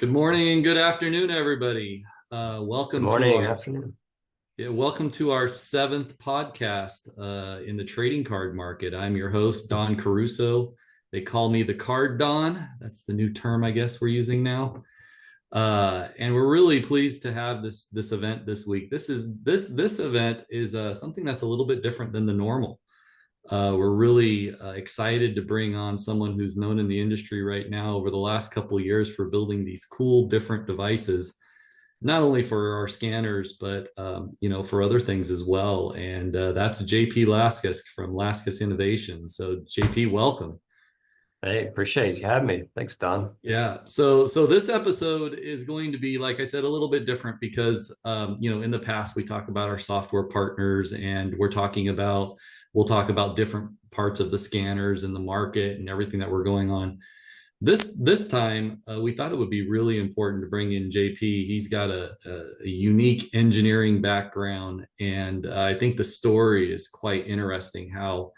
Good morning and good afternoon, everybody. Good Welcome to morning, our afternoon. welcome to our seventh podcast in the trading card market. I'm your host, Don Caruso. They call me the Card Don. That's the new term I guess we're using now. And we're really pleased to have this event this week. This event is something that's a little bit different than the normal. We're really excited to bring on someone who's known in the industry right now over the last couple of years for building these cool different devices, not only for our scanners, but for other things as well. And that's JP Laskis from Laskis Innovations. So JP, welcome. Hey, appreciate you having me. Thanks, Don. Yeah. So this episode is going to be, like I said, a little bit different because in the past we talk about our software partners and we'll talk about different parts of the scanners and the market and everything that we're going on. This time we thought it would be really important to bring in JP. He's got a unique engineering background, and I think the story is quite interesting. How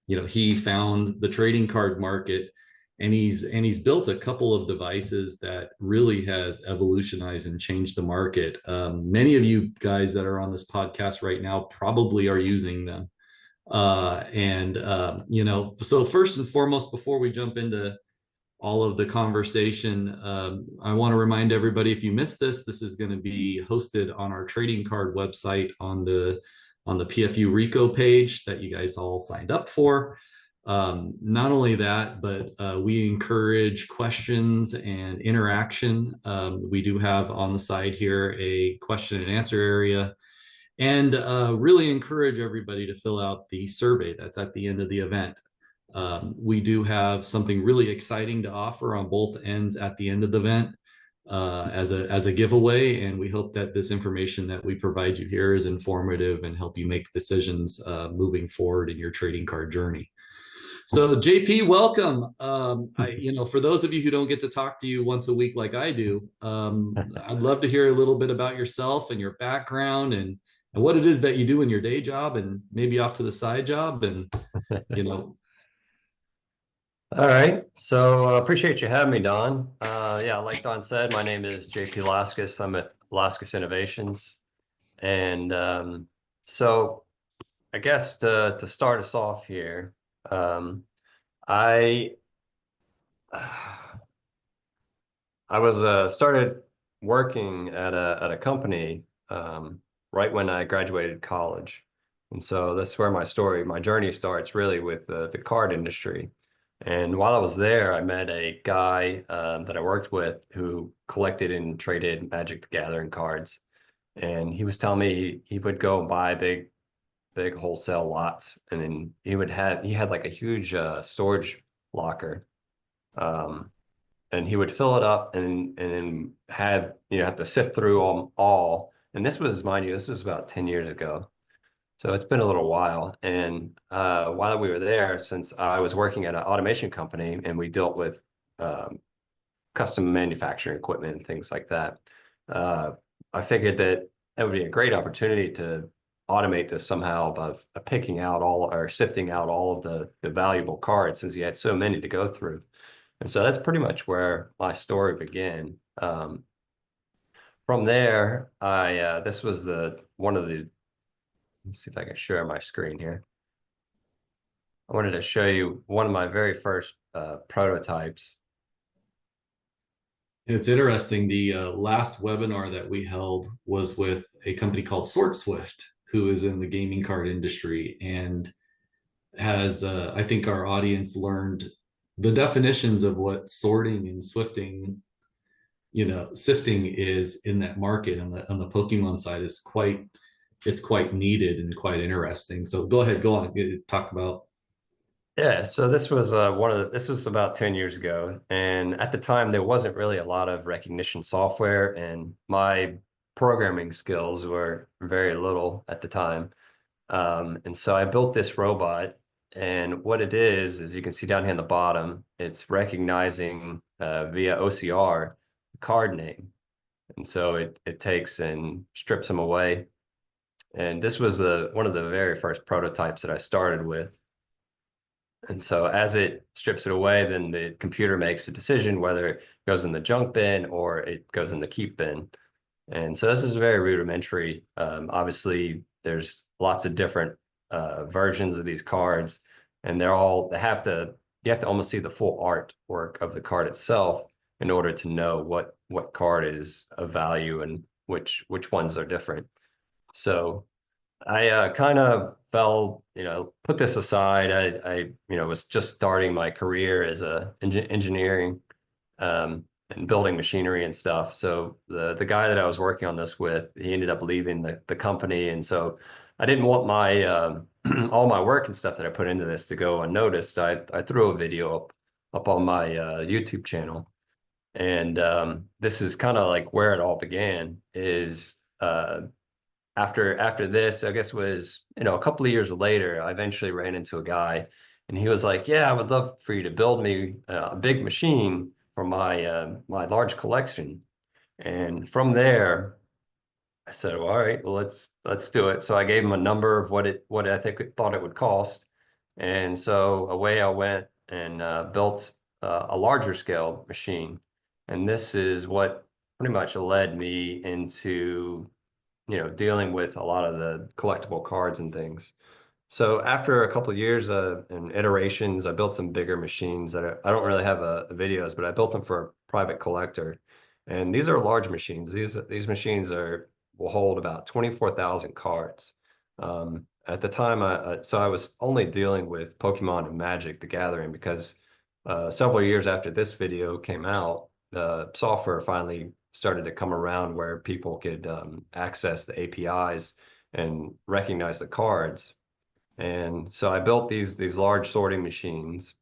he found the trading card market, and he's built a couple of devices that really has evolutionized and changed the market. Many of you guys that are on this podcast right now probably are using them. So first and foremost, before we jump into all of the conversation, I want to remind everybody, if you missed this is going to be hosted on our trading card website on the PFU Ricoh page that you guys all signed up for. Not only that, but we encourage questions and interaction. We do have on the side here a question and answer area, and really encourage everybody to fill out the survey that's at the end of the event. We do have something really exciting to offer on both ends at the end of the event as a giveaway, and we hope that this information that we provide you here is informative and help you make decisions moving forward in your trading card journey. So JP, welcome. For those of you who don't get to talk to you once a week like I do, I'd love to hear a little bit about yourself and your background and what it is that you do in your day job and maybe off to the side job. And you know All right. So appreciate you having me, Don. Yeah, like Don said, my name is JP Laskis. I'm at Laskis Innovations. And so I guess to start us off here, I I was started working at a company right when I graduated college. And so that's where my journey starts really with the card industry. And while I was there, I met a guy that I worked with who collected and traded Magic the Gathering cards. And he was telling me he would go and buy big wholesale lots, and then he had like a huge storage locker. Um, and he would fill it up and then have to sift through all. And this was, mind you, this was about 10 years ago. So it's been a little while. And while we were there, since I was working at an automation company and we dealt with um, custom manufacturing equipment and things like that, uh, I figured that that would be a great opportunity to automate this somehow by picking out all or sifting out all of the valuable cards, since he had so many to go through. And so that's pretty much where my story began. From there, this was one of the, let's see if I can share my screen here. I wanted to show you one of my very first prototypes. It's interesting. The last webinar that we held was with a company called SortSwift, who is in the gaming card industry and has, I think our audience learned the definitions of what sorting and sifting is in that market on the Pokemon side is quite needed and quite interesting. So go on, talk about. Yeah, so this was this was about 10 years ago. And at the time, there wasn't really a lot of recognition software, and my programming skills were very little at the time. And so I built this robot, and what it is you can see down here in the bottom, it's recognizing via OCR the card name. And so it takes and strips them away. And this was one of the very first prototypes that I started with. And so as it strips it away, then the computer makes a decision whether it goes in the junk bin or it goes in the keep bin. And so this is very rudimentary. Obviously, there's lots of different versions of these cards, and they have to, you have to almost see the full artwork of the card itself in order to know what card is of value and which ones are different. So I kind of put this aside. Was just starting my career as a engineering and building machinery and stuff. So the guy that I was working on this with, he ended up leaving the company, and so I didn't want my all my work and stuff that I put into this to go unnoticed. I threw a video up on my YouTube channel, and this is kind of like where it all began. Is after this, I guess was, a couple of years later, I eventually ran into a guy, and he was like, "Yeah, I would love for you to build me a big machine for my large collection." And from there, I said, well, "All right, well, let's do it." So I gave him a number of what I thought it would cost, and so away I went and built a larger scale machine. And this is what pretty much led me into dealing with a lot of the collectible cards and things. So after a couple of years and iterations, I built some bigger machines that I don't really have videos, but I built them for a private collector. And these are large machines. These machines will hold about 24,000 cards. At the time, so I was only dealing with Pokemon and Magic: The Gathering because several years after this video came out, the software finally started to come around where people could access the APIs and recognize the cards. And so I built these large sorting machines,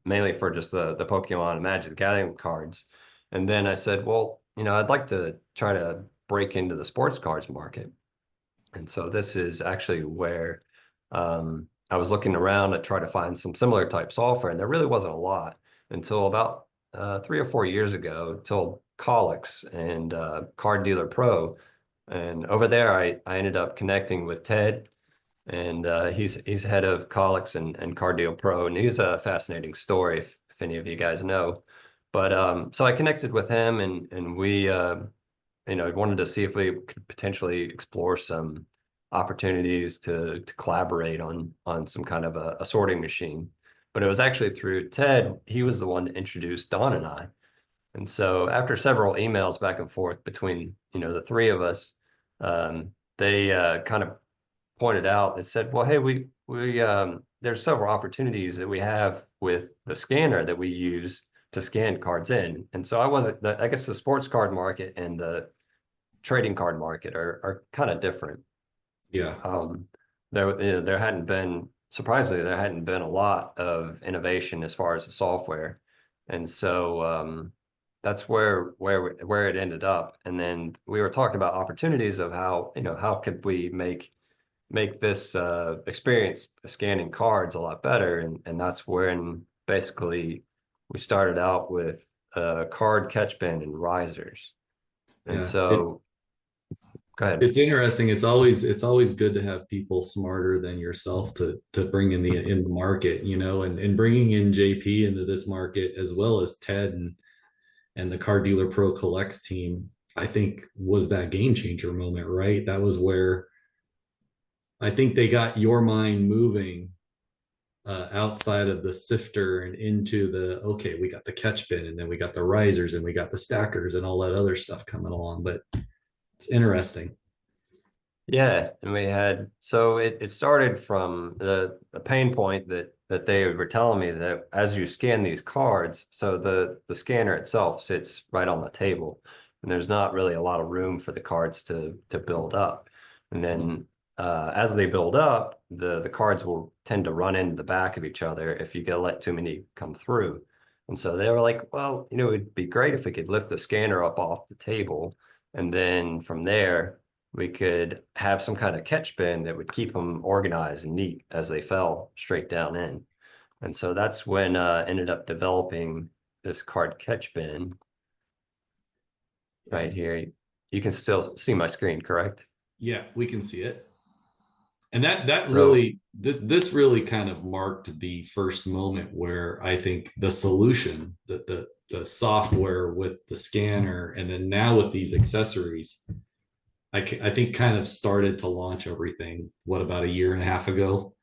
mainly for just the Pokemon and Magic the Gathering cards. And then I said, well, I'd like to try to break into the sports cards market. And so this is actually where I was looking around to try to find some similar type software, and there really wasn't a lot until about 3 or 4 years ago, until Collix and Card Dealer Pro. And over there, I ended up connecting with Ted, and he's head of Collix and Cardio Pro, and he's a fascinating story if any of you guys know. But so I connected with him, and we wanted to see if we could potentially explore some opportunities to collaborate on some kind of a sorting machine. But it was actually through Ted. He was the one that introduced Don and I. And so after several emails back and forth between the three of us, they kind of pointed out and said, "Well, hey, we there's several opportunities that we have with the scanner that we use to scan cards in." And so I guess the sports card market and the trading card market are kind of different. Yeah. Um, there hadn't been surprisingly there hadn't been a lot of innovation as far as the software, and so that's where it ended up. And then we were talking about opportunities of how could we make this experience scanning cards a lot better, and that's when basically we started out with card catch bin and risers. And Yeah. so go ahead. It's interesting. It's always good to have people smarter than yourself to bring in the market, and bringing in JP into this market as well as Ted and the Car Dealer Pro Collects team, I think was that game changer moment, right? That was where I think they got your mind moving outside of the sifter and into the okay, we got the catch bin and then we got the risers and we got the stackers and all that other stuff coming along. But it's interesting. Yeah, and we had so it started from the pain point that they were telling me that as you scan these cards, so the scanner itself sits right on the table, and there's not really a lot of room for the cards to build up. And then as they build up, the cards will tend to run into the back of each other if you get let too many come through. And so they were like, well, it'd be great if we could lift the scanner up off the table, and then from there we could have some kind of catch bin that would keep them organized and neat as they fell straight down in. And so that's when ended up developing this card catch bin Yeah. right here. You can still see my screen, correct? Yeah, we can see it. And that So really this really kind of marked the first moment where I think the solution, that the software with the scanner, and then now with these accessories, I think kind of started to launch everything. What, about a year and a half ago,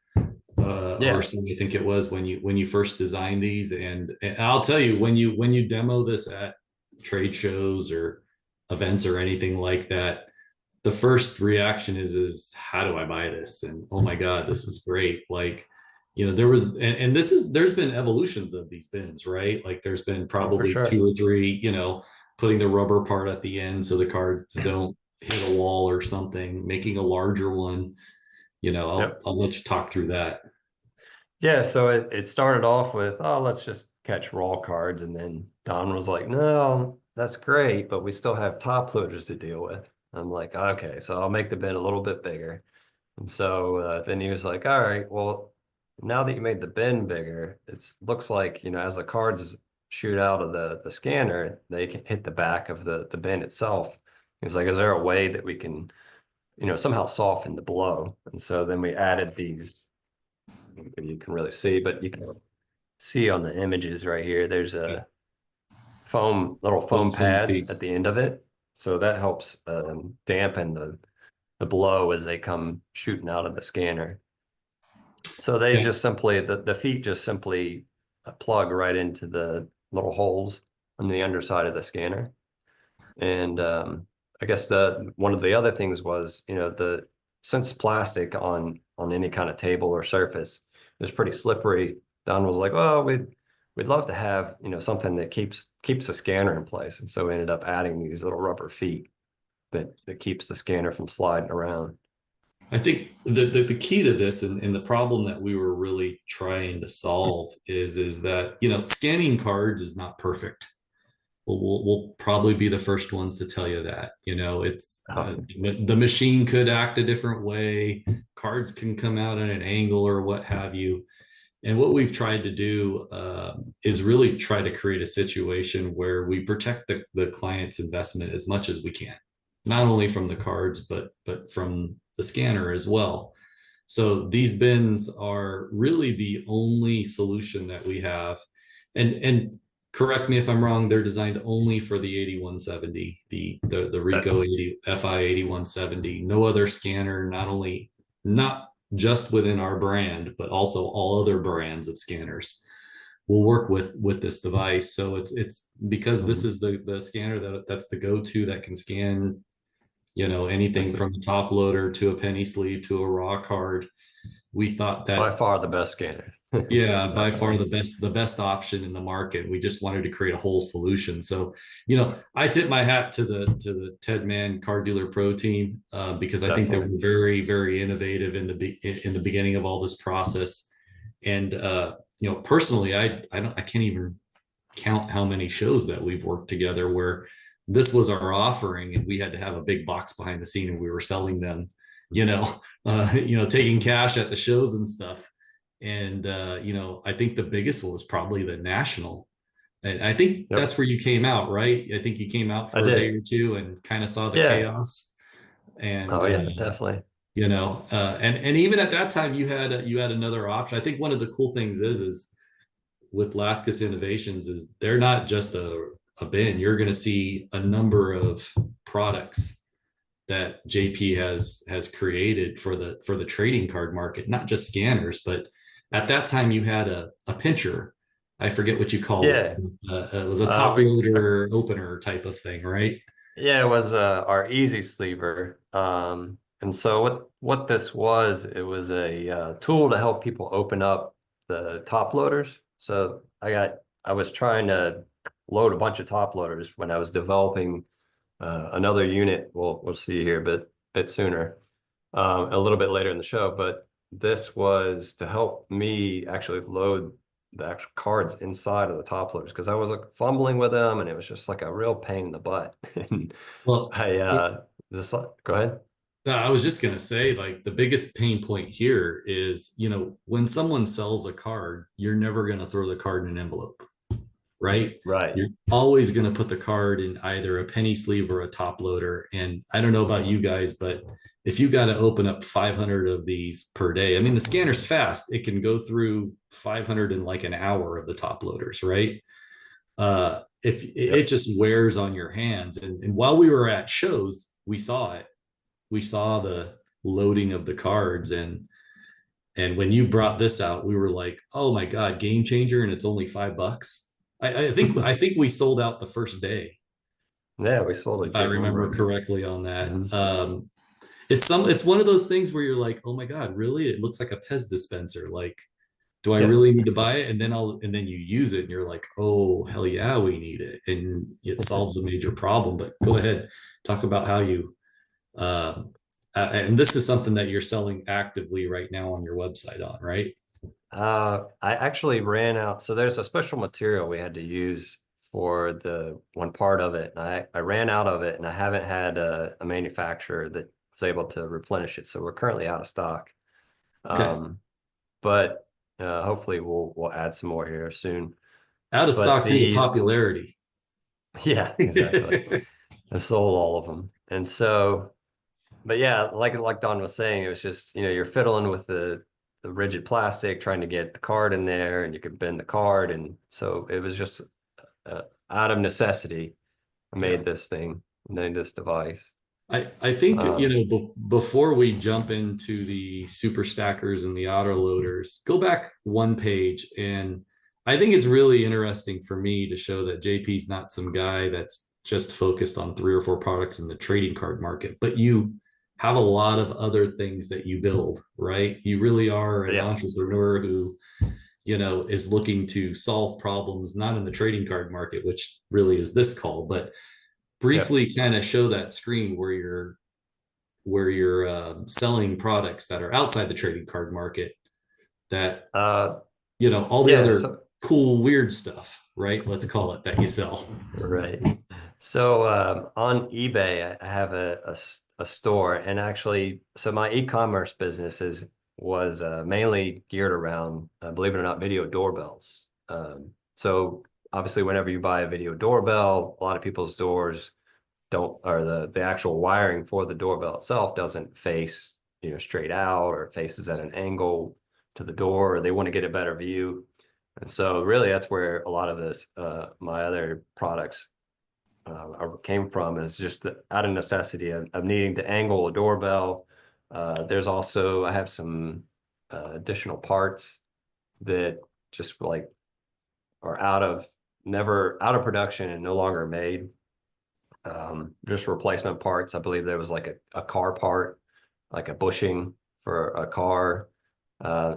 or yeah, so I think it was, when you first designed these. And I'll tell you, when you demo this at trade shows or events or anything like that, the first reaction is how do I buy this? And oh my God, this is great. Like, there was, and this is, there's been evolutions of these bins, right? Like there's been oh, for probably sure. two or three, putting the rubber part at the end so the cards don't hit a wall or something, making a larger one. Yep. I'll let you talk through that. Yeah, so it started off with, oh, let's just catch raw cards. And then Don was like, no, that's great, but we still have top loaders to deal with. I'm like, okay, so I'll make the bin a little bit bigger. And so then he was like, all right, well, now that you made the bin bigger, it looks like, as the cards shoot out of the scanner, they can hit the back of the bin itself. He's like, is there a way that we can, somehow soften the blow? And so then we added these, if you can really see, but you can see on the images right here, there's Yeah. a little Little foam foam pads at piece. the end of it. So that helps dampen the blow as they come shooting out of the scanner. So they Yeah. just simply, the feet just simply plug right into the little holes on the underside of the scanner. And I guess the one of the other things was, since plastic on any kind of table or surface is pretty slippery, Don was like, well, we'd love to have, something that keeps the scanner in place. And so we ended up adding these little rubber feet that keeps the scanner from sliding around. I think the key to this, and the problem that we were really trying to solve is that, scanning cards is not perfect. We'll probably be the first ones to tell you that. It's Oh, the machine could act a different way. Cards can come out at an angle or what have you. And what we've tried to do is really try to create a situation where we protect the client's investment as much as we can, not only from the cards, but from the scanner as well. So these bins are really the only solution that we have. And correct me if I'm wrong, they're designed only for the 8170, the that, Ricoh 80 FI 8170. No other scanner, not just within our brand, but also all other brands of scanners will work with this device. So it's because this mhm. is the scanner that's the go-to, that can scan, anything This is from a top loader to a penny sleeve to a raw card. We thought by that, far the best scanner. yeah, by far Definitely. the best option in the market. We just wanted to create a whole solution. So, I tip my hat to the Ted Mann Car Dealer Pro team, because I think they were Definitely. very, very innovative in the beginning of all this process. And personally, I can't even count how many shows that we've worked together where this was our offering, and we had to have a big box behind the scene, and we were selling them, taking cash at the shows and stuff. And I think the biggest one was probably the national. And I think Yep, that's where you came out, right? I think you came out I for a day did. or two and kind of saw the Yeah. chaos. And Oh yeah, definitely. and even at that time, you had another option. I think one of the cool things is with Laskis Innovations is they're not just a bin. You're going to see a number of products that JP has created for the trading card market, not just scanners, but at that time you had a pincher. I forget what you called it. Yeah. It was a top We loader opener type of thing, right? Yeah, it was our easy sleever. And so what this was, it was a tool to help people open up the top loaders. So I was trying to load a bunch of top loaders when I was developing another unit. We'll see here a bit sooner, a little bit later in the show. But this was to help me actually load the actual cards inside of the top loaders because I was like fumbling with them and it was just like a real pain in the butt. And Well, I just go ahead. I was just gonna say, like, the biggest pain point here is, when someone sells a card, you're never gonna throw the card in an envelope, right? Right. You're always going to put the card in either a penny sleeve or a top loader. And I don't know about you guys, but if you got to open up 500 of these per day, I mean, the scanner's fast. It can go through 500 in like an hour of the top loaders, right? If it Yep. just wears on your hands. And while we were at shows, we saw it. We saw the loading of the cards, and when you brought this out, we were like, oh my God, game changer, and it's only $5. I think we sold out the first day, Yeah, we sold a if I good number remember of them. correctly on that. Hmm. It's one of those things where you're like, oh my God, really? It looks like a Pez dispenser. Like, do I Yeah. really need to buy it? And then you use it and you're like, oh hell yeah, we need it. And it solves a major problem. But go ahead, talk about how you and this is something that you're selling actively right now on your website on, right? I actually ran out. So there's a special material we had to use for the one part of it. And I ran out of it, and I haven't had a manufacturer that was able to replenish it. So we're currently out of stock. Okay. But hopefully we'll add some more here soon. Out of But stock due to popularity. yeah, exactly. I sold all of them. And so, but yeah, like Don was saying, it was just, you're fiddling with the rigid plastic, trying to get the card in there, and you could bend the card. And so it was just out of necessity, I Yeah. made this thing, made this device. I think, Um, before we jump into the super stackers and the auto loaders, go back one page. And I think it's really interesting for me to show that JP's not some guy that's just focused on 3 or 4 products in the trading card market, but you have a lot of other things that you build, right? You really are an yes. entrepreneur who, is looking to solve problems, not in the trading card market, which really is this call, but Yep. briefly kind of show that screen where you're selling products that are outside the trading card market, that Uh, all the yeah, other so cool weird stuff, right? Let's call it, that you sell. right. So on eBay, I have a store, and actually, so my e-commerce business was mainly geared around, believe it or not, video doorbells. So obviously, whenever you buy a video doorbell, a lot of people's doors don't, or the actual wiring for the doorbell itself doesn't face, straight out, or faces at an angle to the door, or they want to get a better view. And so really that's where a lot of this, my other products came from, is just out of necessity of needing to angle a doorbell. There's also, I have some additional parts that just like are never out of production and no longer made. Just replacement parts. I believe there was like a car part, like a bushing for a car.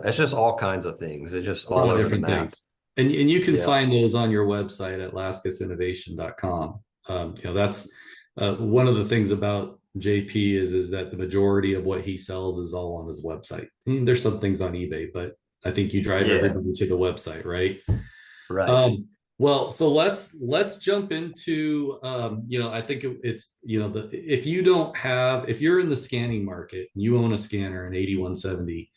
It's just all kinds of things. It's just A lot all of over the different map. things. And you can Yeah. find those on your website at laskisinnovation.com. That's one of the things about JP is that the majority of what he sells is all on his website. I mean, there's some things on eBay, but I think you drive Yeah. everybody to the website, right? Right. Um, well, so let's jump into, I think it's, if you're in the scanning market, you own a scanner, an 8170,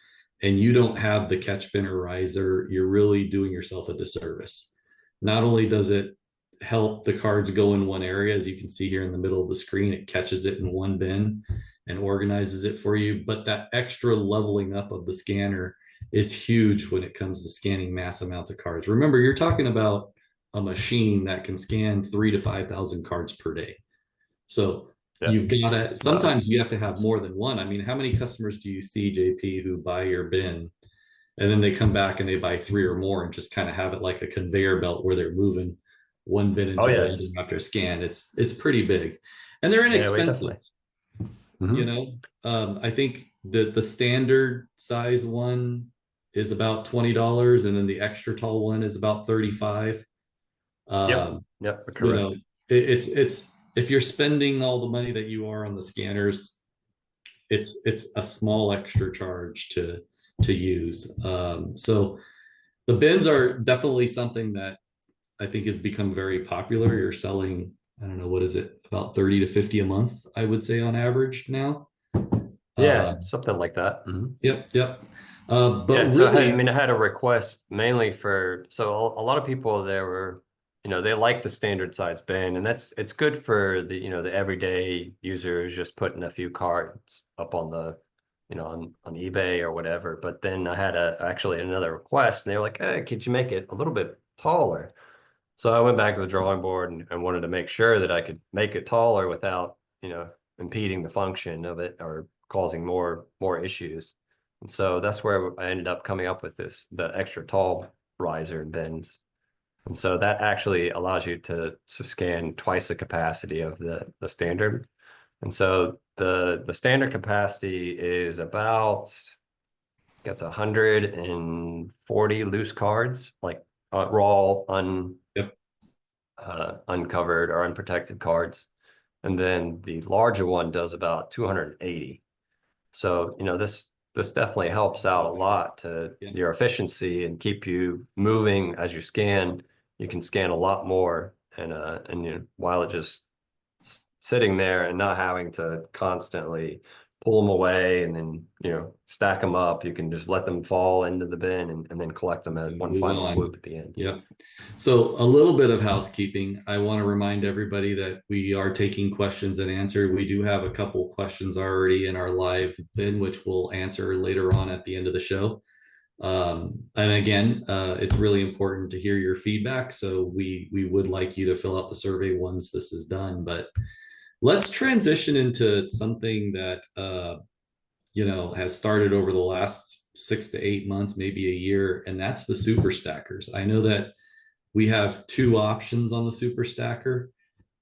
and you don't have the catch bin or riser, you're really doing yourself a disservice. Not only does it help the cards go in one area, as you can see here in the middle of the screen, it catches it in one bin and organizes it for you, but that extra leveling up of the scanner is huge when it comes to scanning mass amounts of cards. Remember, you're talking about a machine that can scan 3 to 5,000 cards per day. So Yeah. you've got to, Well, sometimes you have to have that's more than one. I mean, how many customers do you see, JP, who buy your bin and then they come back and they buy 3 or more and just kind of have it like a conveyor belt where they're moving one bin oh into the other yes. after scan? It's pretty big, and they're Yeah, we inexpensive. definitely. Hmm. I think that the standard size one is about $20, and then the extra tall one is about 35. Yep. Um, Yep. you know, Correct. it's if you're spending all the money that you are on the scanners, it's a small extra charge to use. So the bins are definitely something that I think has become very popular. You're selling, I don't know, what is it, about 30 to 50 a month, I would say, on average now. Uh, Yeah, something like that. Hmm. yep. But Yeah. So I really, mean, I had a request mainly for, so a lot of people there were they like the standard size bin, and it's good for the, the everyday user who's just putting a few cards up on the, on eBay or whatever. But then I had actually another request, and they were like, hey, could you make it a little bit taller? So I went back to the drawing board and wanted to make sure that I could make it taller without, impeding the function of it or causing more issues. And so that's where I ended up coming up with the extra tall riser bins. And so that actually allows you to scan twice the capacity of the standard. And so the standard capacity is about, gets 140 loose cards, like raw, Yep. uncovered or unprotected cards. And then the larger one does about 280. So, this definitely helps out a lot to Yeah. your efficiency and keep you moving as you scan. You can scan a lot more, and while it just sitting there and not having to constantly pull them away and then, stack them up, you can just let them fall into the bin and then collect them at one Move final on. swoop at the end. Yep. So a little bit of housekeeping. I want to remind everybody that we are taking questions and answer. We do have a couple questions already in our live bin, which we'll answer later on at the end of the show. And again, it's really important to hear your feedback. So we would like you to fill out the survey once this is done. But let's transition into something that has started over the last 6 to 8 months, maybe a year, and that's the super stackers. I know that we have two options on the super stacker,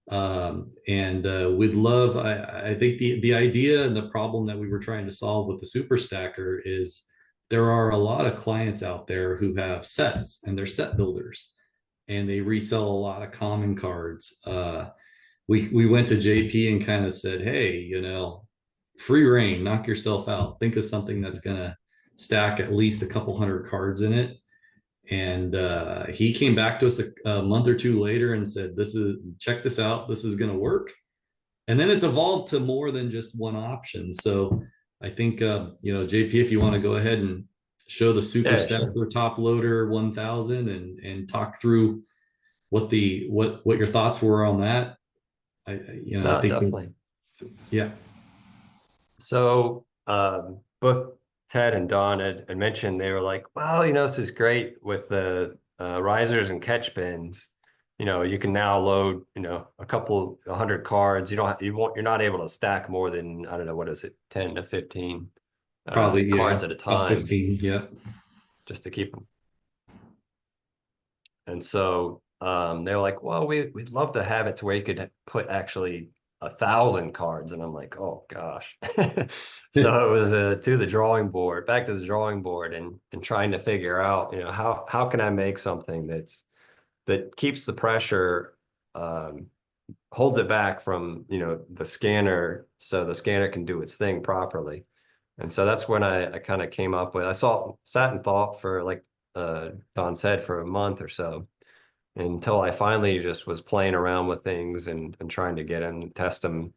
and we'd love. I think the idea and the problem that we were trying to solve with the super stacker is there are a lot of clients out there who have sets and they're set builders, and they resell a lot of common cards. We went to JP and kind of said, hey, free reign, knock yourself out. Think of something that's gonna stack at least a couple hundred cards in it. And he came back to us a month or two later and said, check this out. This is going to work. And then it's evolved to more than just one option. So I think, JP, if you want to go ahead and show the Super Yeah, sure. Stacker Top Loader 1000 and talk through what your thoughts were on that. I No, think, definitely. yeah, So both Ted and Don had mentioned, they were like, well, this is great with the risers and catch bins. You can now load, a couple 100 cards. You're not able to stack more than, I don't know, what is it, 10 to 15 probably, cards yeah, at a about time, 15. Yeah. just to keep them. And so they were like, well, we'd love to have it to where you could put actually 1,000 cards. And I'm like, oh gosh. So it was back to the drawing board and trying to figure out, how can I make something that keeps the pressure, um, holds it back from, the scanner, so the scanner can do its thing properly. And so that's when I kind of came up with, sat and thought for, like Don said, for a month or so, until I finally just was playing around with things and trying to get them, test them,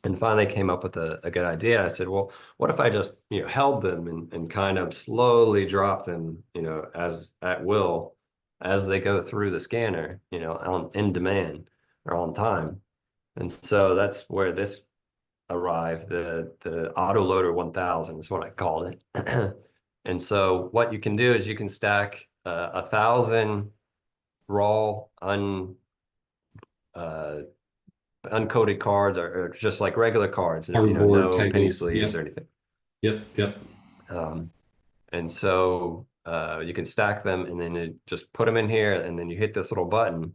and finally came up with a good idea. I said, well, what if I just, held them and kind of slowly drop them, as at will, as they go through the scanner, in demand or on time. And so that's where this arrived. The autoloader 1000 is what I called it. And so what you can do is you can stack 1,000 raw uh, uncoated cards, or just like regular cards, Cardboard no type penny of, sleeves yep, or anything. yep, yep. Um, and so you can stack them and then just put them in here, and then you hit this little button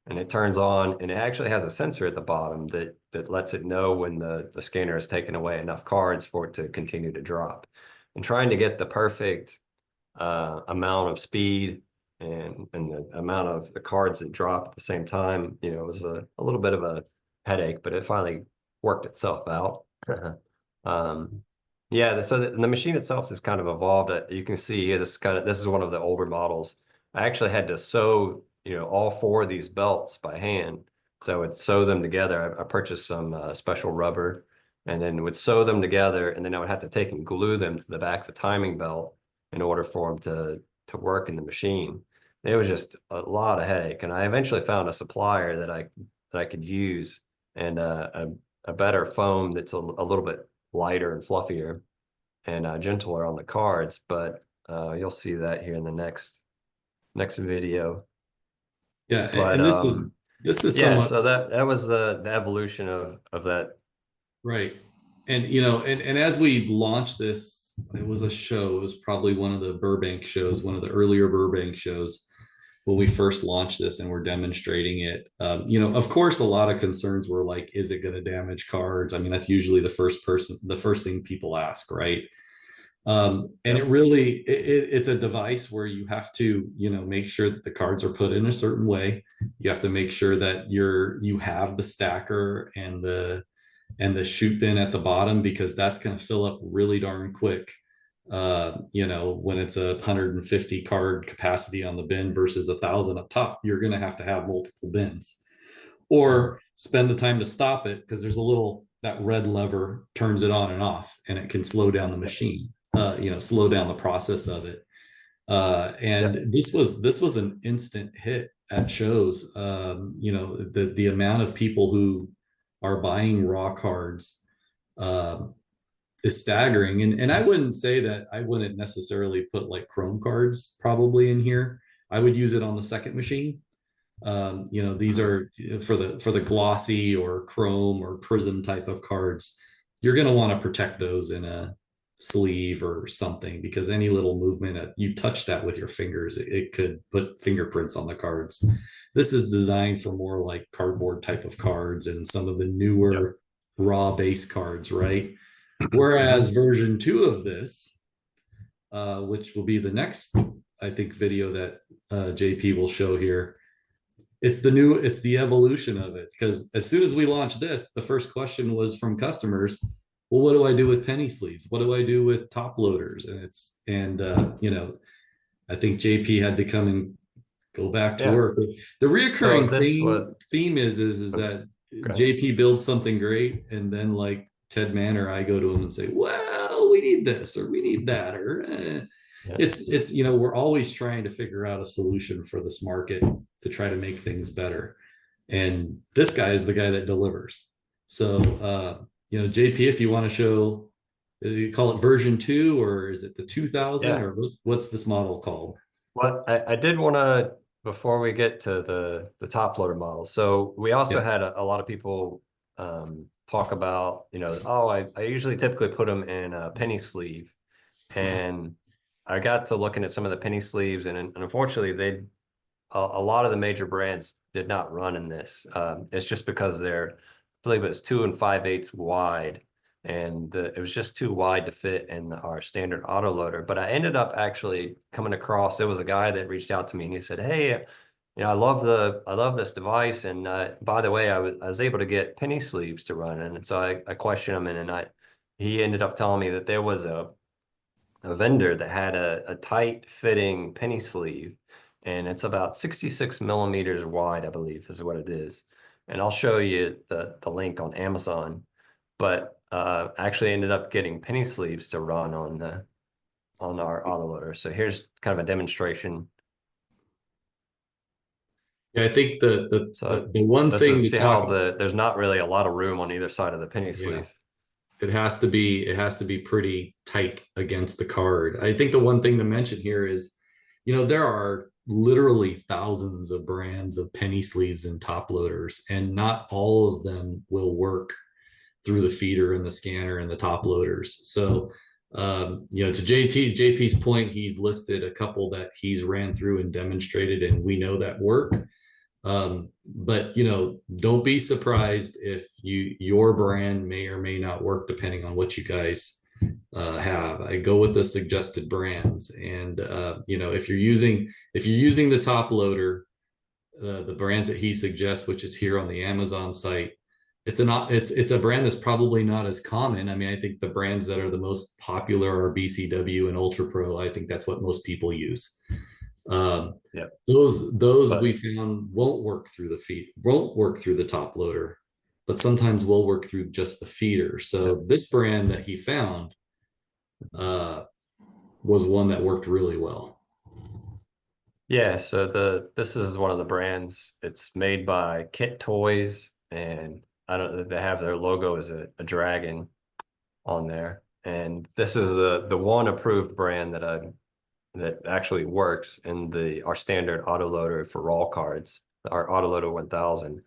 and it turns on, and it actually has a sensor at the bottom that lets it know when the scanner has taken away enough cards for it to continue to drop. And trying to get the perfect amount of speed and the amount of the cards that drop at the same time, was a little bit of a headache, but it finally worked itself out. um, yeah, so the machine itself has kind of evolved. You can see here, this is one of the older models. I actually had to sew, all four of these belts by hand. So I'd sew them together. I purchased some special rubber and then would sew them together, and then I would have to take and glue them to the back of the timing belt in order for them to work in the machine. it was just a lot of headache. And I eventually found a supplier that I could use, and a better foam that's a little bit lighter and fluffier and gentler on the cards. But you'll see that here in the next video. Yeah, But and this is yeah, somewhat so that was the evolution of that. right. And and as we launched this, it was a show. It was probably one of the Burbank shows, one of the earlier Burbank shows when we first launched this and we're demonstrating it. Of course, a lot of concerns were like, is it going to damage cards? I mean, that's usually the first thing people ask, right? And it Yep. really, it's a device where you have to, make sure that the cards are put in a certain way. You have to make sure that you have the stacker and the shoot bin at the bottom, because that's going to fill up really darn quick. When it's 150 card capacity on the bin versus 1,000 up top, you're going to have multiple bins, Mhm. or spend the time to stop it, because there's a little that red lever turns it on and off, and it can slow down the Yep. machine, slow down the process of it. Yep. And this was an instant hit at shows. The amount of people who are buying raw cards um, is staggering. And I wouldn't say that I wouldn't necessarily put like Chrome cards probably in here. I would use it on the second machine. These Mhm. are for the glossy or chrome or prism type of cards. You're going to want to protect those in a sleeve or something, because any little movement, you touch that with your fingers, it could put fingerprints on the cards. This is designed for more like cardboard type of cards and some of the Yep. newer raw base cards, right? Mhm. Whereas version 2 of this, which will be the next, I think, video that JP will show here, it's the evolution of it. Because as soon as we launched this, the first question was from customers, well, what do I do with penny sleeves? What do I do with top loaders? And I think JP had to come and go back to Yeah. work. The So reoccurring this was theme is okay. that Okay. JP builds something great, and then like Ted Mann or I go to him and say, "Well, we need this or we need that," or Yeah. it's we're always trying to figure out a solution for this market to try to make things better. And this guy is the guy that delivers. So JP, if you want to show, you call it version 2, or is it the 2000, Yeah. or what's this model called? Well, I did want to, before we get to the top loader model. So we also Yeah. had a lot of people talk about, oh, I usually typically put them in a penny sleeve. And I got to looking at some of the penny sleeves, and unfortunately, a lot of the major brands did not run in this. It's just because I believe it was 2 5/8 wide, and it was just too wide to fit in our standard autoloader. But I ended up actually coming across, there was a guy that reached out to me and he said, "Hey, I love this device, and by the way, I was able to get penny sleeves to run." And so I questioned him, and he ended up telling me that there was a vendor that had a tight fitting penny sleeve, and it's about 66 millimeters wide, I believe is what it is. And I'll show you the link on Amazon. But actually ended up getting penny sleeves to run on our autoloader. So here's kind of a demonstration. Yeah, I think So the one this thing is to see how talk, there's not really a lot of room on either side of the penny yeah, sleeve. it has to be pretty tight against the card. I think the one thing to mention here is, there are literally thousands of brands of penny sleeves and top loaders, and not all of them will work through the feeder and the scanner and the top loaders. So, to JP's point, he's listed a couple that he's ran through and demonstrated, and we know that work. But don't be surprised if your brand may or may not work depending on what you guys have. I go with the suggested brands, and if you're using the top loader, the brands that he suggests, which is here on the Amazon site, it's a brand that's probably not as common. I mean, I think the brands that are the most popular are BCW and Ultra Pro. I think that's what most people use. Um, Yeah. those we But found won't work through the top loader, but sometimes will work through just the feeder. yeah. So this brand that he found uh, was one that worked really well. Yeah, so this is one of the brands. It's made by Kit Toys, and I don't they have their logo as a dragon on there. And this is the one approved brand that actually works in the our standard autoloader for raw cards, our autoloader 1000.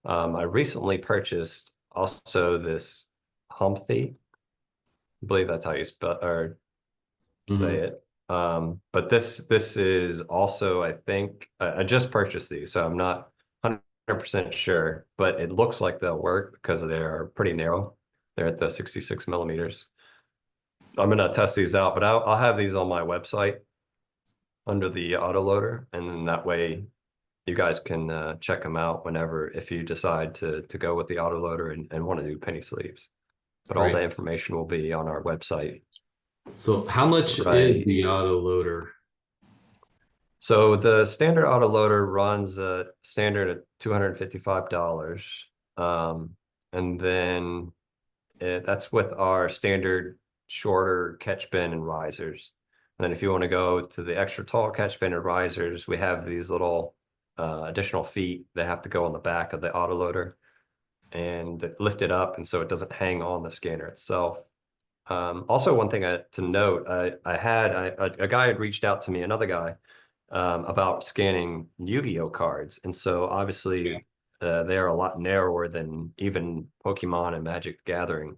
I recently purchased also this Humpty, I believe that's how you spell or say Mhm. it. But this is also, I think, I just purchased these, so I'm not 100% sure, but it looks like they'll work because they are pretty narrow. They're at the 66 millimeters. I'm gonna test these out, but I'll have these on my website under the autoloader, and then that way you guys can check them out whenever if you decide to go with the autoloader and want to do penny sleeves. But all the Right. information will be on our website. So how much is Right. the auto loader? So the standard autoloader runs a standard at $255. And then that's with our standard shorter catch bin and risers. And then if you want to go to the extra tall catch bin and risers, we have these little additional feet that have to go on the back of the autoloader and lift it up, and so it doesn't hang on the scanner itself. Also, one thing to note, a guy had reached out to me, another guy, about scanning Yu-Gi-Oh cards, and so Yeah. obviously they are a lot narrower than even Pokemon and Magic the Gathering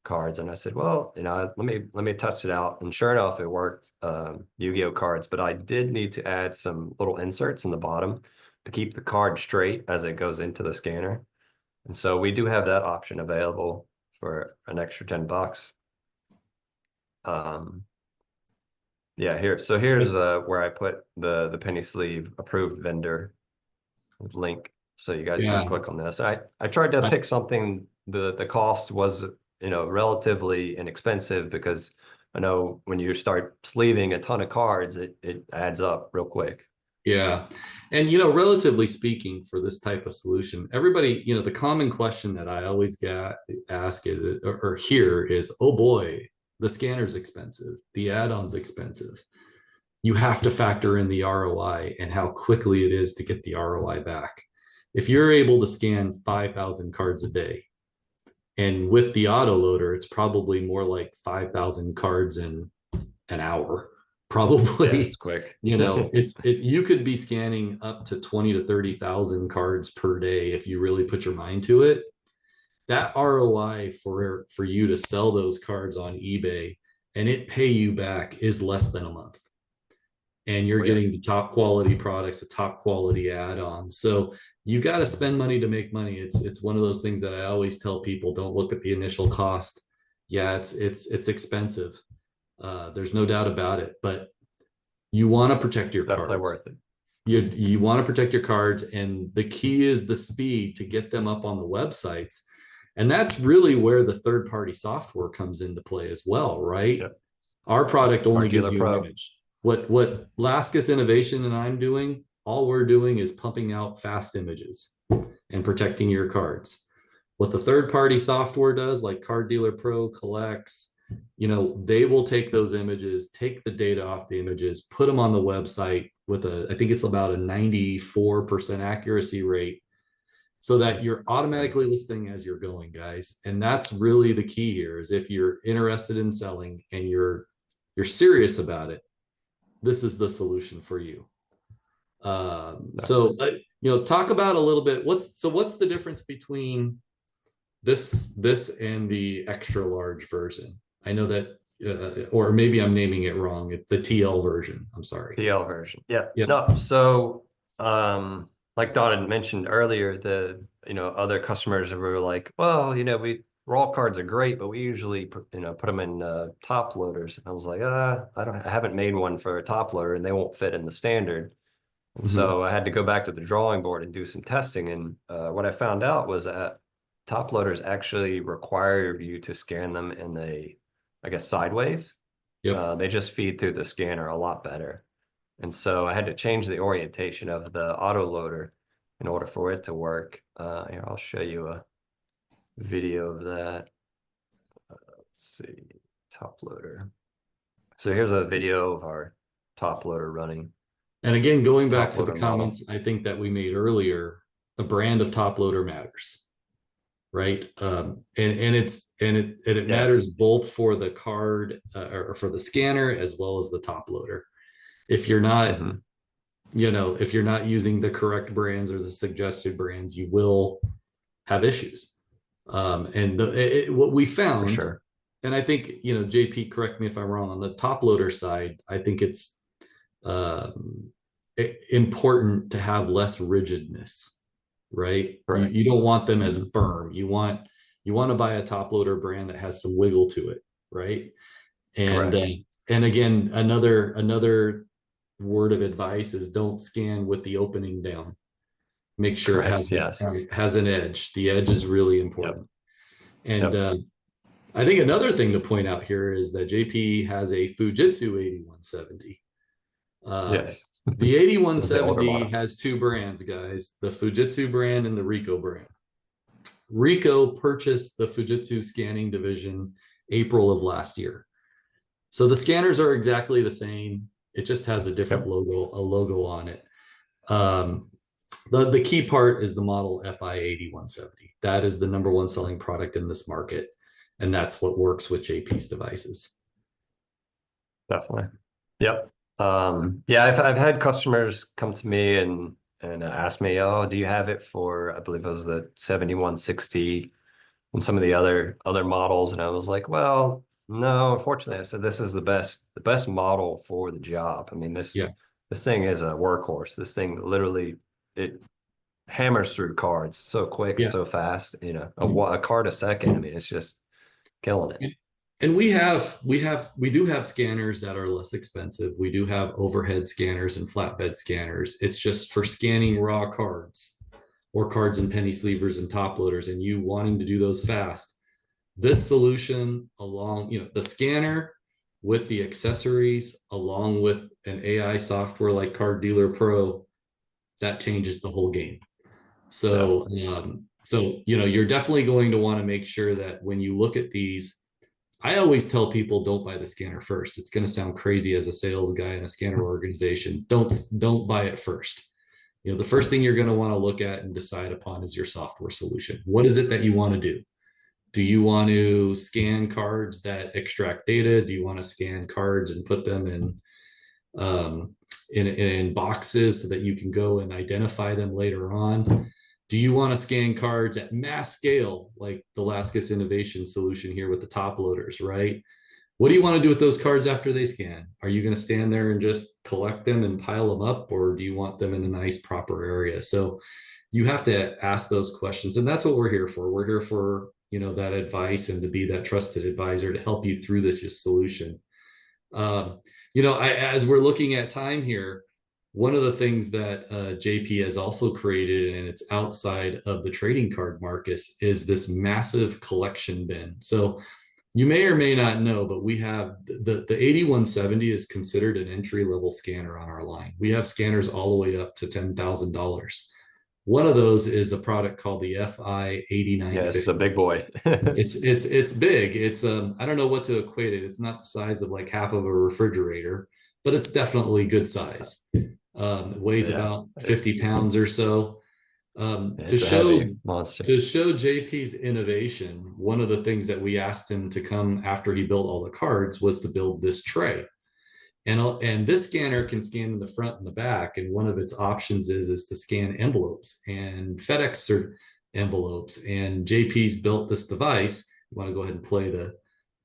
cards. And I said, well, let me test it out, and sure enough, it worked. Yu-Gi-Oh cards, but I did need to add some little inserts in the bottom to keep the card straight as it goes into the scanner. And so we do have that option available for an extra $10. Um, yeah, here's where I put the penny sleeve approved vendor link, so you guys can Yeah. click on this. I tried to pick something the cost was, relatively inexpensive, because I know when you start sleeving a ton of cards, it adds up real quick. Yeah. And, relatively speaking, for this type of solution, everybody, the common question that I always get ask is, or hear is, oh boy, the scanner's expensive, the add-on's expensive. You have to factor in the ROI and how quickly it is to get the ROI back. If you're able to scan 5,000 cards a day, and with the autoloader, it's probably more like 5,000 cards in an hour Yeah, it's probably. quick. You could be scanning up to 20 to 30,000 cards per day if you really put your mind to it. That ROI for you to sell those cards on eBay and it pay you back is less than a month, and you're Oh yeah, getting the top quality products, the top quality add-ons. So you got to spend money to make money. It's one of those things that I always tell people: don't look at the initial cost. Yeah, it's expensive. There's no doubt about it, but you want to protect your definitely worth cards. it. You want to protect your cards, and the key is the speed to get them up on the websites. And that's really where the third party software comes into play as well, right? Yep. Our product Our only gives Dealer you an Pro. image. What Laskis Innovation and I'm doing, all we're doing is pumping out fast images and protecting your cards. What the third party software does, like Card Dealer Pro collects, they will take those images, take the data off the images, put them on the website with I think it's about a 94% accuracy rate, so that you're automatically listing as you're going, guys. And that's really the key here: is if you're interested in selling and you're serious about it, this is the solution for you. So talk about a little bit, what's the difference between this and the extra large version? I know that, or maybe I'm naming it wrong. It's the TL version. I'm sorry. TL version. Yeah. Yep. No, so like Don had mentioned earlier, other customers were like, well, we raw cards are great, but we usually put them in top loaders. And I was like, I haven't made one for a top loader, and they won't fit in the standard. And Mhm. so I had to go back to the drawing board and do some testing. And what I found out was that top loaders actually require you to scan them in I guess, sideways. Yep. They just feed through the scanner a lot better. And so I had to change the orientation of the auto loader in order for it to work. Here, I'll show you a video of that. Let's see, top loader. So here's a video of our top loader running. And again, going back top to the loader model. comments I think that we made earlier, the brand of top loader matters, right? And it matters Yes. both for the card or for the scanner as well as the top loader. If you're not, Hmm. if you're not using the correct brands or the suggested brands, you will have issues. What we For found, sure. and I think, JP, correct me if I'm wrong, on the top loader side, I think it's um, important to have less rigidness, right? You Correct. don't want them Hmm. as firm. You want to buy a top loader brand that has some wiggle to it, right? And Correct. and again, another word of advice is don't scan with the opening down. Make sure it Correct. has Yes. has an edge. The edge is really Yep. important. And Yep. I think another thing to point out here is that JP has a Fujitsu 8170. Uh, Yes. the This is the older 8170 model. has two brands, guys, the Fujitsu brand and the Ricoh brand. Ricoh purchased the Fujitsu scanning division April of last year. So the scanners are exactly the same. It just has a different Yep. logo on it. Um, the key part is the model FI 8170. That is the number one selling product in this market. And that's what works with JP's devices. Definitely. Yep. Yeah, I've had customers come to me and ask me, oh, do you have it for, I believe it was the 7160 and some of the other models? And I was like, well, no, unfortunately. I said this is the best model for the job. I mean, this Yeah. this thing is a workhorse. This thing literally, it hammers through cards so quick and Yeah. so fast, a card a second. I mean, it's just killing it. And we do have scanners that are less expensive. We do have overhead scanners and flatbed scanners. It's just for scanning raw cards or cards and penny sleevers and top loaders and you wanting to do those fast. This solution along, the scanner with the accessories along with an AI software like Card Dealer Pro, that changes the whole game. So, Definitely. you're definitely going to want to make sure that when you look at these, I always tell people don't buy the scanner first. It's going to sound crazy as a sales guy in a scanner organization. Don't buy it first. The first thing you're going to want to look at and decide upon is your software solution. What is it that you want to do? Do you want to scan cards that extract data? Do you want to scan cards and put them um, in boxes so that you can go and identify them later on? Do you want to scan cards at mass scale, like the Laskis Innovation solution here with the top loaders, right? What do you want to do with those cards after they scan? Are you going to stand there and just collect them and pile them up, or do you want them in a nice, proper area? So you have to ask those questions. And that's what we're here for. We're here for, that advice and to be that trusted advisor to help you through this solution. As we're looking at time here, one of the things that JP has also created, and it's outside of the trading card markets, is this massive collection bin. So you may or may not know, but we have the 8170 is considered an entry level scanner on our line. We have scanners all the way up to $10,000. One of those is a product called the FI Yeah, it's a 8950. big boy. It's big. It's I don't know what to equate it. It's not the size of like half of a refrigerator, but it's definitely good size. It weighs Yeah, about 50 it's pounds or so. To it's a show heavy monster. JP's innovation, one of the things that we asked him to come after he built all the cards was to build this tray. And this scanner can scan in the front and the back. And one of its options is to scan envelopes and FedEx envelopes. And JP's built this device. You want to go ahead and play the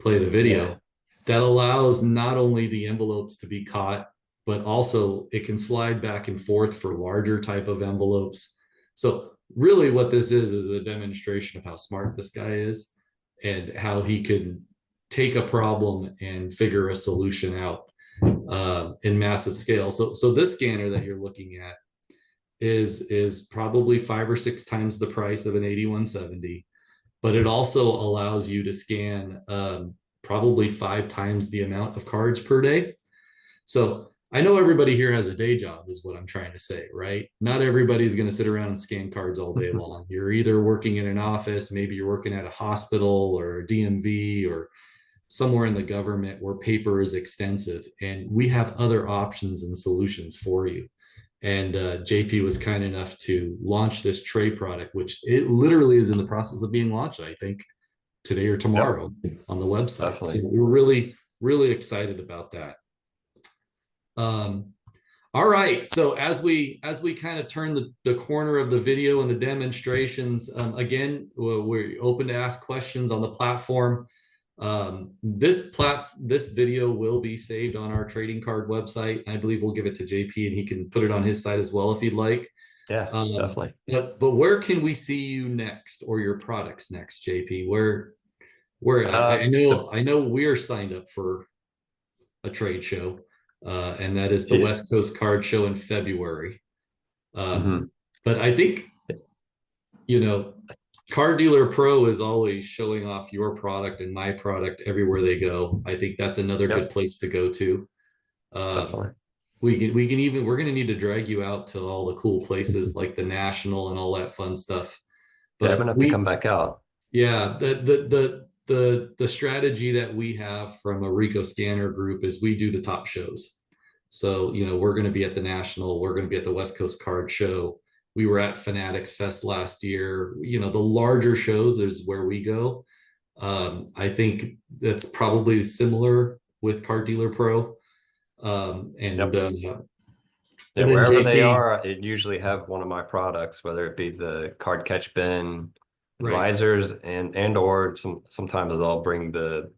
Yeah, video that allows not only the envelopes to be caught, but also it can slide back and forth for larger type of envelopes. So really what this is a demonstration of how smart this guy is and how he can take a problem and figure a solution out in massive scale. So this scanner that you're looking at is probably 5 or 6 times the price of an 8170, but it also allows you to scan probably 5 times the amount of cards per day. So I know everybody here has a day job, is what I'm trying to say, right? Not everybody's going to sit around and scan cards all day long. You're either working in an office, maybe you're working at a hospital or a DMV or somewhere in the government where paper is extensive, and we have other options and solutions for you. And JP was kind enough to launch this tray product, which it literally is in the process of being launched, I think today or Yep, tomorrow on the website. So definitely. we're really, really excited about that. Um, all right. So as we kind of turn the corner of the video and the demonstrations, again, we're open to ask questions on the platform. This video will be saved on our trading card website. I believe we'll give it to JP and he can put it on his site as well if he'd like. Yeah, definitely. But where can we see you next, or your products next, JP? Where I The know we're signed up for a trade show, and that is the yeah, West Coast Card Show in February. mhm. But I think, you know, Car Dealer Pro is always showing off your product and my product everywhere they go. I think that's another good Yep, place to go to. Um, definitely. we can even, we're going to need to drag you out to all the cool places like the National and all that fun stuff. Yeah, I'm gonna But have to come back out. yeah, the strategy that we have from a Ricoh scanner group is we do the top shows. So, we're going to be at the National, we're going to be at the West Coast Card Show. We were at Fanatics Fest last year. The larger shows is where we go. I think that's probably similar with Card Dealer Pro. Um, and Yep. uh, Yeah, and then wherever they JP, are, it usually have one of my products, whether it be the card catch bin, right? advisors, and or sometimes I'll bring the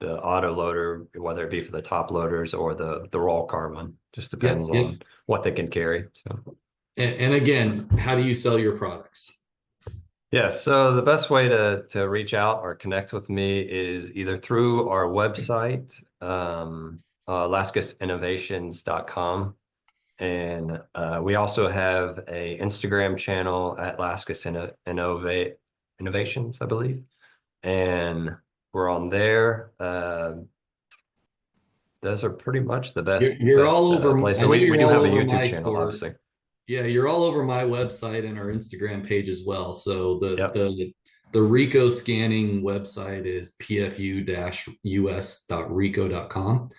auto loader, whether it be for the top loaders or the roll card one. Just Yep, depends yep. on what they can carry. So And again, how do you sell your products? yeah, so the best way to reach out or connect with me is either through our website, laskisinnovations.com. And we also have a Instagram channel at Innovations, I believe. And we're on there. Those are pretty much the You're all best over. place. I So know we you're do all have a over YouTube my channel, store. obviously. Yeah, you're all over my website and our Instagram page as well. So the Yep, the the Ricoh scanning website is pfu-us.ricoh.com.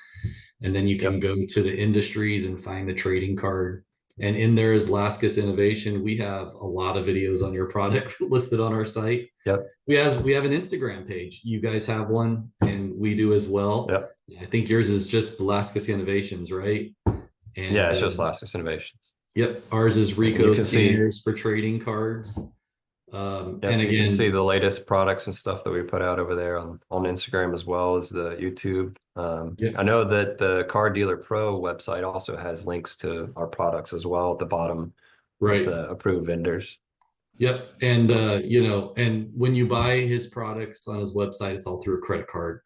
And then you can yep, go to the industries and find the trading card. And in there is Laskis Innovation. We have a lot of videos on your product listed on our site. yep, We have an Instagram page. You guys have one, and we do as well. yep. I think yours is just the Laskis Innovations, right? Yeah, And it's just Laskis Innovations. yep, ours is And you Ricoh can see, scanners for trading cards. And yep, you can see again, the latest products and stuff that we put out over there on Instagram as well as the YouTube. yep, I know that the Car Dealer Pro website also has links to our products as well at the bottom with right, approved vendors. yep. And So, and when you buy his products on his website, it's all through a credit card.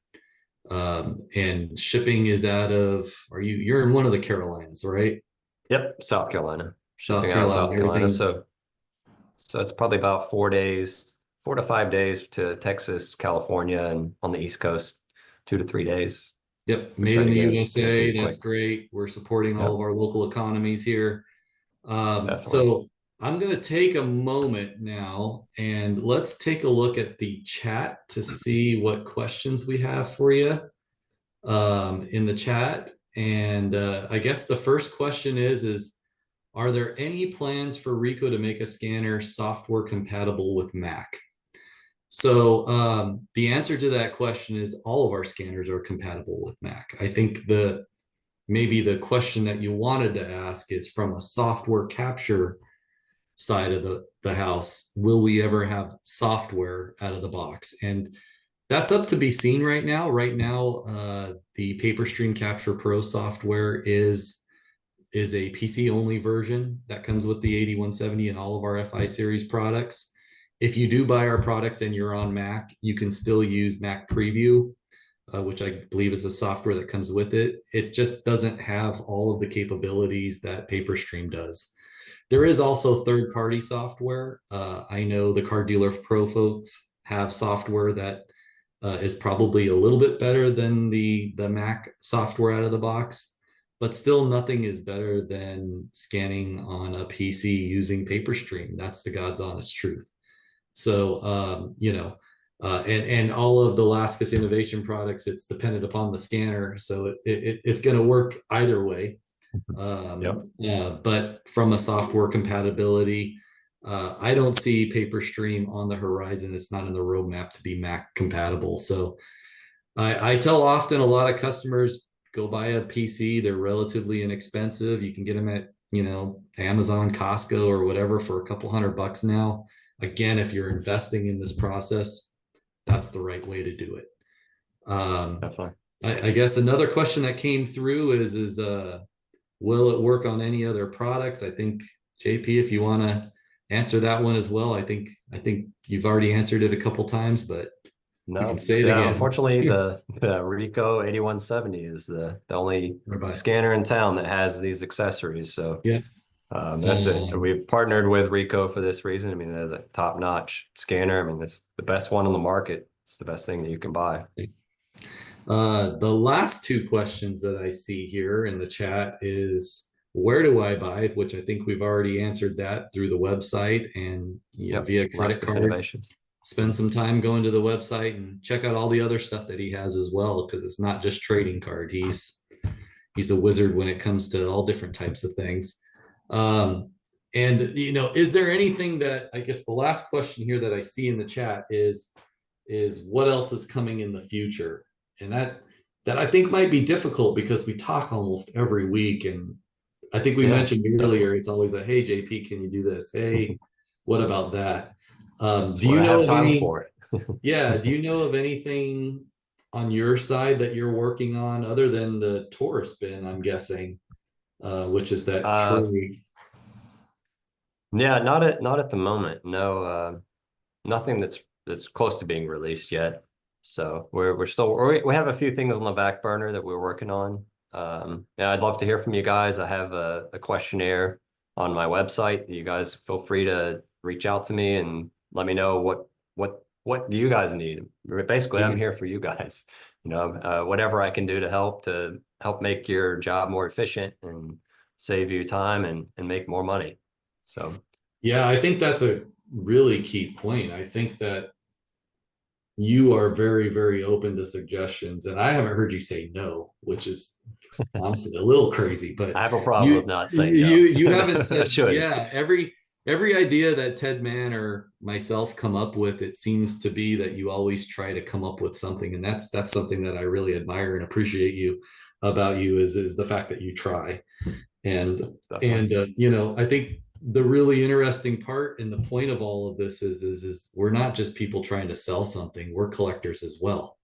And shipping is out of, you're in one of the Carolinas, right? yep, South Carolina, South shipping out of Carolina, South Carolina. everything. So it's probably about 4 days, 4 to 5 days to Texas, California, and on the East Coast, 2 to 3 days. Yep, We made try in to the get it to USA. you That's quick. great. We're supporting all of Yep, our local economies here. definitely. So I'm going to take a moment now and let's take a look at the chat to see what questions we have for you in the chat. And I guess the first question is, are there any plans for Ricoh to make a scanner software compatible with Mac? So the answer to that question is all of our scanners are compatible with Mac. I think maybe the question that you wanted to ask is from a software capture side of the house. Will we ever have software out of the box? And that's up to be seen right now. Right now, the PaperStream Capture Pro software is a PC only version that comes with the 8170 and all of our FI series products. If you do buy our products and you're on Mac, you can still use Mac Preview, which I believe is the software that comes with it. It just doesn't have all of the capabilities that PaperStream does. There is also third-party software. I know the Car Dealer Pro folks have software that is probably a little bit better than the Mac software out of the box, but still nothing is better than scanning on a PC using PaperStream. That's the God's honest truth. So, and all of the Laskis Innovation products, it's dependent upon the scanner, so it's going to work either way. Yep. But from a software compatibility, I don't see PaperStream on the horizon. It's not in the roadmap to be Mac compatible. So I tell often a lot of customers go buy a PC. They're relatively inexpensive. You can get them at, Amazon, Costco, or whatever for a couple $100 now. Again, if you're investing in this process, that's the right way to do it. Definitely. I guess another question that came through is will it work on any other products? I think JP, if you want to answer that one as well, I think you've already answered it a couple times, but we can No, say it yeah, again. unfortunately, the Ricoh 8170 is the only Bye-bye. scanner in town that has these accessories. So Yeah. that's it. Um, We've partnered with Ricoh for this reason. I mean, they're the top-notch scanner. I mean, it's the best one on the market. It's the best thing that you can buy. the last two questions that I see here in the chat is where do I buy it? Which I think we've already answered that through the website and Yep, via credit Laskis card. Innovations. Spend some time going to the website and check out all the other stuff that he has as well, because it's not just trading card. He's a wizard when it comes to all different types of things. And is there anything that, I guess the last question here that I see in the chat is what else is coming in the future? And that I think might be difficult because we talk almost every week, and I think we Yeah, mentioned definitely. earlier, it's always a, hey JP, can you do this? Hey, what about that? That's Do what you I know have of time any? for. Yeah, do you know of anything on your side that you're working on other than the Taurus bin? I'm guessing, which is that Uh, tray. yeah, not at the moment. No, nothing that's close to being released yet. So we have a few things on the back burner that we're working on. Yeah, I'd love to hear from you guys. I have a questionnaire on my website. You guys feel free to reach out to me and let me know what do you guys need. Basically, I'm here for you guys. Whatever I can do to help make your job more efficient and save you time and make more money. So Yeah, I think that's a really key point. I think that you are very, very open to suggestions, and I haven't heard you say no, which is honestly a little crazy. But I have a problem with you not saying you no. you haven't I said, should. yeah, every idea that Ted Mann or myself come up with, it seems to be that you always try to come up with something, and that's something that I really admire and appreciate you about you is the fact that you try. And Definitely. I think the really interesting part and the point of all of this is we're not just people trying to sell something, we're collectors as well,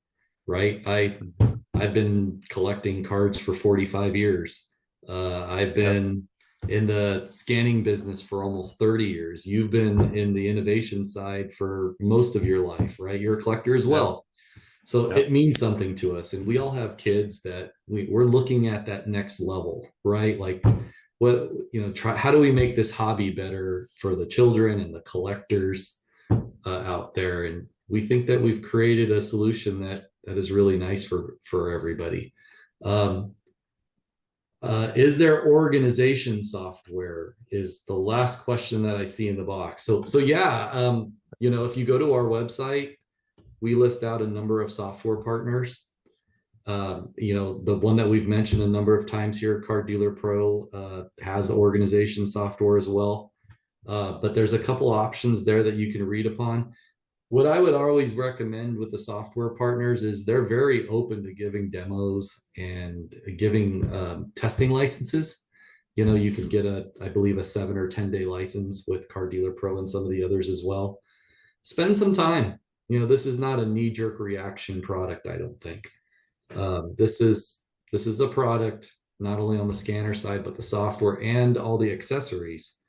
right? I've been collecting cards for 45 years. I've Yep. been in the scanning business for almost 30 years. You've been in the innovation side for most of your life, right? You're a collector as Yep. well. So it Yep. means something to us. And we all have kids that we're looking at that next level, right? Like how do we make this hobby better for the children and the collectors out there? And we think that we've created a solution that is really nice for everybody. Um, is there organization software is the last question that I see in the box. So yeah, if you go to our website, we list out a number of software partners. The one that we've mentioned a number of times here, Card Dealer Pro, has organization software as well. But there's a couple options there that you can read upon. What I would always recommend with the software partners is they're very open to giving demos and giving testing licenses. You can get I believe, a 7 or 10 day license with Card Dealer Pro and some of the others as well. Spend some time. This is not a knee-jerk reaction product, I don't think. This is a product not only on the scanner side, but the software and all the accessories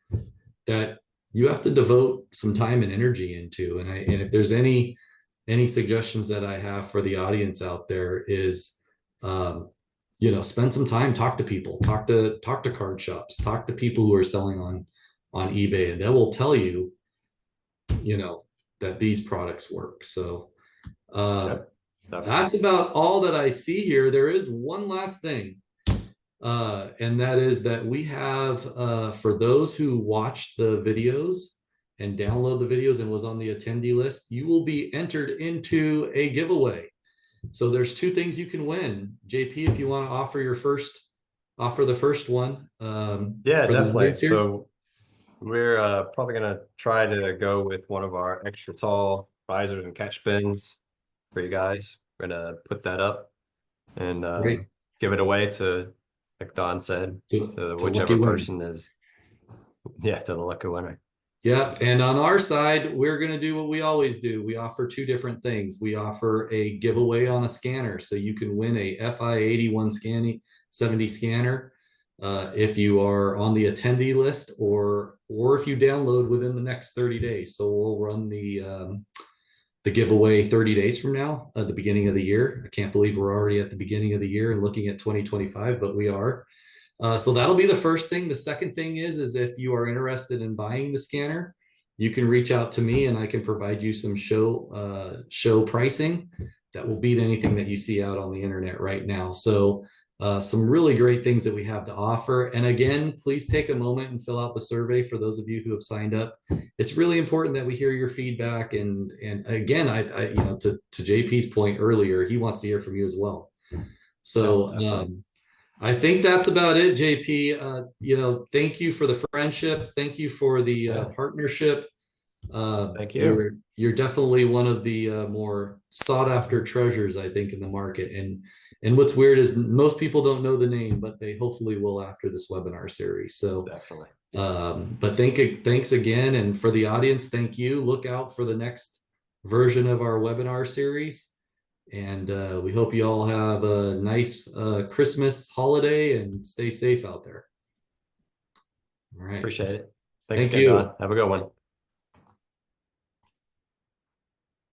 that you have to devote some time and energy into. And if there's any suggestions that I have for the audience out there is, spend some time, talk to people, talk to card shops, talk to people who are selling on eBay, and they will tell you, that these products work. So Yep. that's Definitely. about all that I see here. There is one last thing, and that is that we have, for those who watch the videos, and download the videos and was on the attendee list, you will be entered into a giveaway. So there's two things you can win. JP, if you want to offer the first one Yeah, for the definitely. audience here. So we're probably gonna try to go with one of our extra tall risers and catch bins for you guys. We're gonna put that up and Great. give it away to, like Don said, to To lucky whichever winner. person is, yeah, to the lucky winner. Yeah, and on our side, we're going to do what we always do. We offer two different things. We offer a giveaway on a scanner, so you can win a FI 81 scanning 70 scanner if you are on the attendee list, or if you download within the next 30 days. So we'll run the giveaway 30 days from now, at the beginning of the year. I can't believe we're already at the beginning of the year and looking at 2025, but we are. So that'll be the first thing. The second thing is if you are interested in buying the scanner, you can reach out to me and I can provide you some show pricing that will beat anything that you see out on the internet right now. So some really great things that we have to offer. And again, please take a moment and fill out the survey for those of you who have signed up. It's really important that we hear your feedback. And again, I to JP's point earlier, he wants to hear from you as well. So I think that's about it, JP. Thank you for the friendship. Thank you for the partnership. Thank you. You're definitely one of the more sought after treasures, I think, in the market. And what's weird is most people don't know the name, but they hopefully will after this webinar series. So Definitely. but thanks again. And for the audience, thank you. Look out for the next version of our webinar series. And we hope you all have a nice Christmas holiday and stay safe out there. All right. Appreciate it. Thanks Thank again, you. Don. Have a good one.